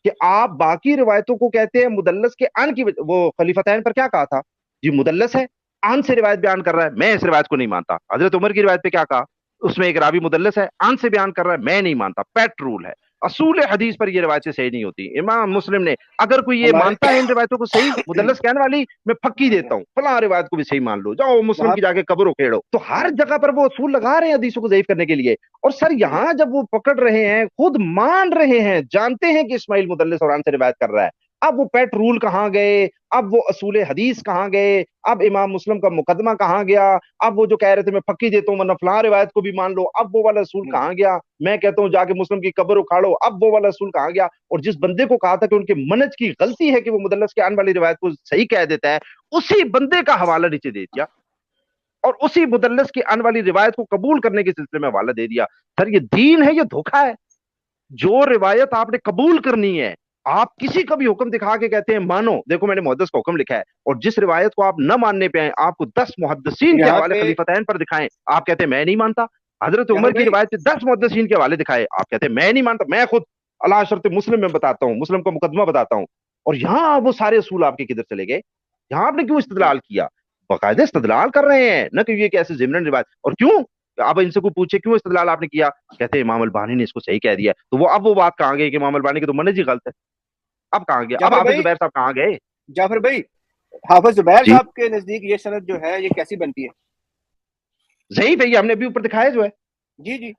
کہ آپ باقی روایتوں کو کہتے ہیں مدلس کے ان کی، وہ خلیفتین پر کیا کہا تھا؟ جی مدلس ہے، ان سے روایت بیان کر رہا ہے، میں اس روایت کو نہیں مانتا۔ حضرت عمر کی روایت پہ کیا کہا؟ اس میں ایک راوی مدلس ہے، ان سے بیان کر رہا ہے، میں نہیں مانتا۔ پیٹ رول ہے، اصول حدیث پر یہ روایتیں صحیح نہیں ہوتی۔ امام مسلم نے اگر کوئی یہ مانتا ہے ان روایتوں کو صحیح، مدلس کہنے والی میں پھکی دیتا ہوں، فلاں روایت کو بھی صحیح مان لو، جاؤ مسلم کی جا کے قبر اکھیڑو، تو ہر جگہ پر وہ اصول لگا رہے ہیں حدیثوں کو ضعیف کرنے کے لیے۔ اور سر یہاں جب وہ پکڑ رہے ہیں، خود مان رہے ہیں، جانتے ہیں کہ اسماعیل مدلس اور ان سے روایت کر رہا ہے، اب وہ پیٹ رول کہاں گئے؟ اب وہ اصول حدیث کہاں گئے؟ اب امام مسلم کا مقدمہ کہاں گیا؟ اب وہ جو کہہ رہے تھے میں پکی دیتا ہوں ورنہ فلاں روایت کو بھی مان لو، اب وہ والا اصول کہاں گیا؟ میں کہتا ہوں جا کے مسلم کی قبر اکھاڑو، اب وہ والا اصول کہاں گیا؟ اور جس بندے کو کہا تھا کہ ان کے منہج کی غلطی ہے کہ وہ مدلس کے ان والی روایت کو صحیح کہہ دیتا ہے، اسی بندے کا حوالہ نیچے دے دیا، اور اسی مدلس کی ان والی روایت کو قبول کرنے کے سلسلے میں حوالہ دے دیا۔ سر یہ دین ہے، یہ دھوکہ ہے؟ جو روایت آپ نے قبول کرنی ہے، آپ کسی کا بھی حکم دکھا کے کہتے ہیں مانو، دیکھو میں نے محدث کا حکم لکھا ہے، اور جس روایت کو آپ نہ ماننے پہ آئیں، آپ کو 10 محدثین کے حوالے خلیفتین پر دکھائیں، آپ کہتے ہیں میں نہیں مانتا۔ حضرت عمر کی روایت پہ 10 محدثین کے حوالے دکھائے، آپ کہتے ہیں میں نہیں مانتا۔ میں خود علی شرط مسلم میں بتاتا ہوں، مسلم کا مقدمہ بتاتا ہوں، اور یہاں وہ سارے اصول آپ کے کدھر چلے گئے؟ یہاں آپ نے کیوں استدلال کیا؟ باقاعدہ استدلال کر رہے ہیں، نہ کہ یہ کہ ایسے ضمن روایت۔ اور کیوں؟ اب ان سے کوئی پوچھے کیوں استدلال آپ نے کیا، کہتے ہیں امام البانی نے اس کو صحیح کہہ دیا۔ تو وہ اب وہ بات کہاں گئی کہ امام البانی کے تو منہج ہی غلط ہے؟ اب کہاں گیا؟ اب حافظ زبیر صاحب کہاں گئے؟ جعفر بھائی، حافظ زبیر صاحب کے نزدیک یہ سند جو ہے یہ کیسی بنتی ہے؟ ضعیف ہے، یہ ہم نے ابھی اوپر دکھایا جو ہے۔ جی جی،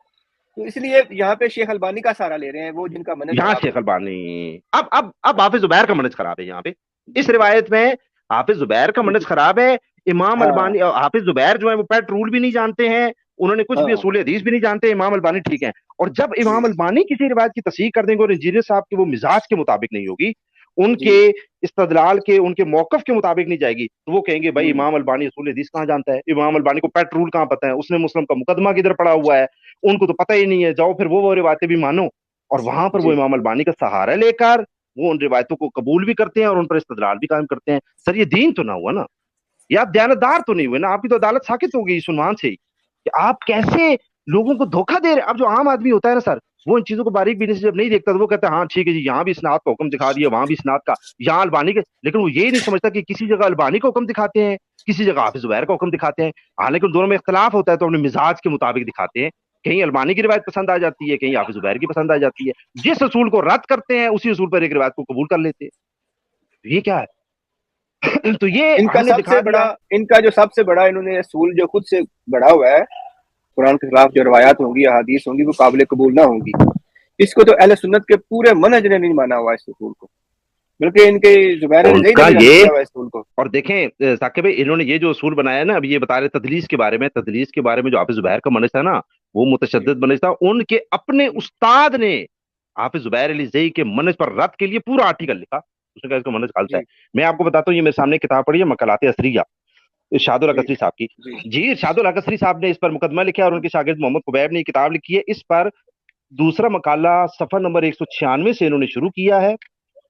تو اس لیے یہاں پہ شیخ البانی کا سہارا لے رہے ہیں، وہ جن کا منہج یہاں شیخ البانی اب حافظ زبیر کا منہج خراب ہے۔ یہاں پہ اس روایت میں حافظ زبیر کا منہج خراب ہے۔ امام البانی حافظ زبیر جو ہے وہ پیٹ رول بھی نہیں جانتے ہیں، انہوں نے کچھ بھی اصول حدیث بھی نہیں جانتے۔ امام البانی ٹھیک ہیں، اور جب امام البانی کسی روایت کی تصحیح کر دیں گے اور انجینئر صاحب کے وہ مزاج کے مطابق نہیں ہوگی، ان کے استدلال کے، ان کے موقف کے مطابق نہیں جائے گی، تو وہ کہیں گے بھائی امام البانی اصول حدیث کہاں جانتا ہے؟ امام البانی کو پیٹ رول کہاں پتہ ہے؟ اس نے مسلم کا مقدمہ کدھر پڑا ہوا ہے؟ ان کو تو پتہ ہی نہیں ہے۔ جاؤ پھر وہ روایتیں بھی مانو، اور وہاں پر وہ امام البانی کا سہارا لے کر وہ ان روایتوں کو قبول بھی کرتے ہیں اور ان پر استدلال بھی قائم کرتے ہیں۔ سر یہ دین تو نہ ہوا نا، یہ آپ دیانتدار تو نہیں ہوئے نا، آپ کی تو عدالت ساکت ہو گئی اس عنوان سے کہ آپ کیسے لوگوں کو دھوکہ دے رہے ہیں۔ اب جو عام آدمی ہوتا ہے نا سر، وہ ان چیزوں کو باریک بینی سے جب نہیں دیکھتا تو وہ کہتا ہے ہاں ٹھیک ہے جی، یہاں بھی اسناد کا حکم دکھا دیا، وہاں بھی اسناد کا، یہاں البانی کے، لیکن وہ یہ نہیں سمجھتا کہ کسی جگہ البانی کا حکم دکھاتے ہیں، کسی جگہ حافظ زبیر کا حکم دکھاتے ہیں، حالانکہ ان دونوں میں اختلاف ہوتا ہے تو اپنے مزاج کے مطابق دکھاتے ہیں۔ کہیں البانی کی روایت پسند آ جاتی ہے، کہیں حافظ زبیر کی پسند آ جاتی ہے۔ جس اصول کو رد کرتے ہیں اسی اصول پر ایک روایت کو قبول کر لیتے ہیں۔ یہ کیا ہے؟ تو یہ ان کا سب سے بڑا، ان کا جو سب سے بڑا انہوں نے اصول جو خود سے بڑا ہوا ہے، قرآن کے خلاف جو روایات ہوں گی، احادیث ہوں گی، وہ قابل قبول نہ ہوں گی۔ اس کو تو اہل سنت کے پورے منہج نے نہیں مانا ہوا اس اصول کو، بلکہ ان کے زبیر نے نہیں مانا ہوا اس اصول کو۔ اور دیکھیں ثاقب بھائی، انہوں نے یہ جو اصول بنایا نا، اب یہ بتا رہے تدلیس کے بارے میں، تدلیس کے بارے میں جو حافظ زبیر کا منہج تھا نا، وہ متشدد منہج تھا۔ ان کے اپنے استاد نے حافظ زبیر علی زئی کے منہج پر رد کے لیے پورا آرٹیکل لکھا، اس نے کہا اس کا منہج غلط ہے۔ میں آپ کو بتاتا ہوں، یہ میرے سامنے کتاب پڑھی ہے مقالات اثریہ ارشاد القصری صاحب کی۔ جی ارشاد القصری صاحب نے اس پر مقدمہ لکھا ہے، اور ان کے شاگرد محمد قبیب نے یہ کتاب لکھی ہے۔ اس پر دوسرا مقالہ صفحہ نمبر 196 سے انہوں نے شروع کیا ہے،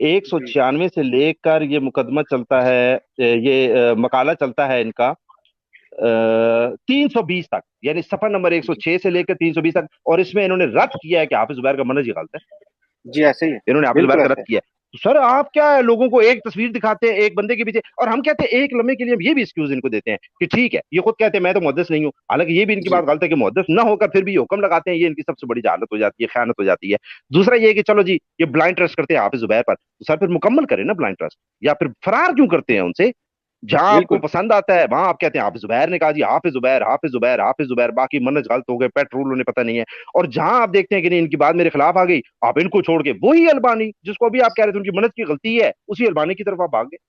196 سے لے کر یہ مقدمہ چلتا ہے، یہ مقالہ چلتا ہے ان کا 320 تک، یعنی صفحہ نمبر 106 سے لے کر 320 تک، اور اس میں انہوں نے رد کیا ہے کہ حافظ زبیر کا منہج غلط ہے۔ جی ایسے ہی انہوں نے حافظ زبیر کا رد کیا ہے۔ سر آپ کیا ہے، لوگوں کو ایک تصویر دکھاتے ہیں ایک بندے کے پیچھے، اور ہم کہتے ہیں ایک لمحے کے لیے ہم یہ بھی ایکسکیوز ان کو دیتے ہیں کہ ٹھیک ہے، یہ خود کہتے ہیں میں تو محدث نہیں ہوں، حالانکہ یہ بھی ان کی بات غلط ہے کہ محدث نہ ہو کر پھر بھی یہ حکم لگاتے ہیں، یہ ان کی سب سے بڑی جہالت ہو جاتی ہے، خیانت ہو جاتی ہے۔ دوسرا یہ کہ چلو جی یہ بلائنڈ ٹرسٹ کرتے ہیں حافظ زبیر پر، تو سر پھر مکمل کریں نا بلائنڈ ٹرسٹ، یا پھر فرار کیوں کرتے ہیں ان سے؟ جہاں آپ کو بالکل پسند آتا ہے وہاں آپ کہتے ہیں حافظ زبیر نے کہا جی حافظ زبیر حافظ زبیر حافظ زبیر، باقی منج غلط ہو گئے، پیٹرول انہیں پتہ نہیں ہے. اور جہاں آپ دیکھتے ہیں کہ نہیں ان کی بات میرے خلاف آ گئی، آپ ان کو چھوڑ کے وہی البانی جس کو ابھی آپ کہہ رہے تھے ان کی منج کی غلطی ہے، اسی البانی کی طرف آپ بھاگ گئے.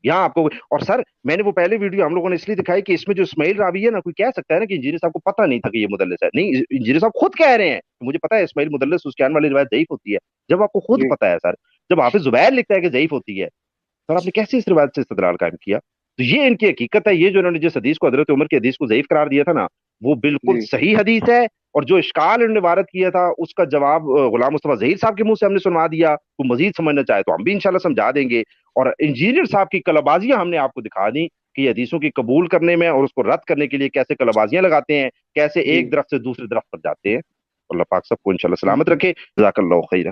یہاں آپ کو اور سر میں نے وہ پہلے ویڈیو ہم لوگوں نے اس لیے دکھائی کہ اس میں جو اسماعیل راوی ہے نا، کوئی کہہ سکتا ہے نا کہ انجینئر صاحب کو پتہ نہیں تھا کہ یہ مدلس ہے. نہیں، انجینئر صاحب خود کہہ رہے ہیں مجھے پتا ہے اسماعیل مدلس، اس کے آنے والی روایت ضعیف ہوتی ہے. جب آپ کو خود جی پتا ہے سر، جب حافظ زبیر لکھتا ہے کہ ضعیف ہوتی ہے، سر آپ نے کیسے اس روایت سے استدلال قائم کیا؟ تو یہ ان کی حقیقت ہے. یہ جو انہوں نے جس حدیث کو حضرت عمر کی حدیث کو ضعیف قرار دیا تھا نا، وہ بالکل جی صحیح حدیث ہے. اور جو اشکال انہوں نے وارد کیا تھا اس کا جواب غلام مصطفیٰ ظہیر صاحب کے منہ سے ہم نے سنوا دیا. تو مزید سمجھنا چاہے تو ہم بھی انشاءاللہ سمجھا دیں گے. اور انجینئر صاحب کی کلبازیاں ہم نے آپ کو دکھا دی کہ یہ حدیثوں کی قبول کرنے میں اور اس کو رد کرنے کے لیے کیسے کلبازیاں لگاتے ہیں، کیسے جی ایک درخت سے دوسرے درخت پر جاتے ہیں. اللہ پاک سب کو انشاءاللہ سلامت رکھے. جزاک اللہ خیرہ.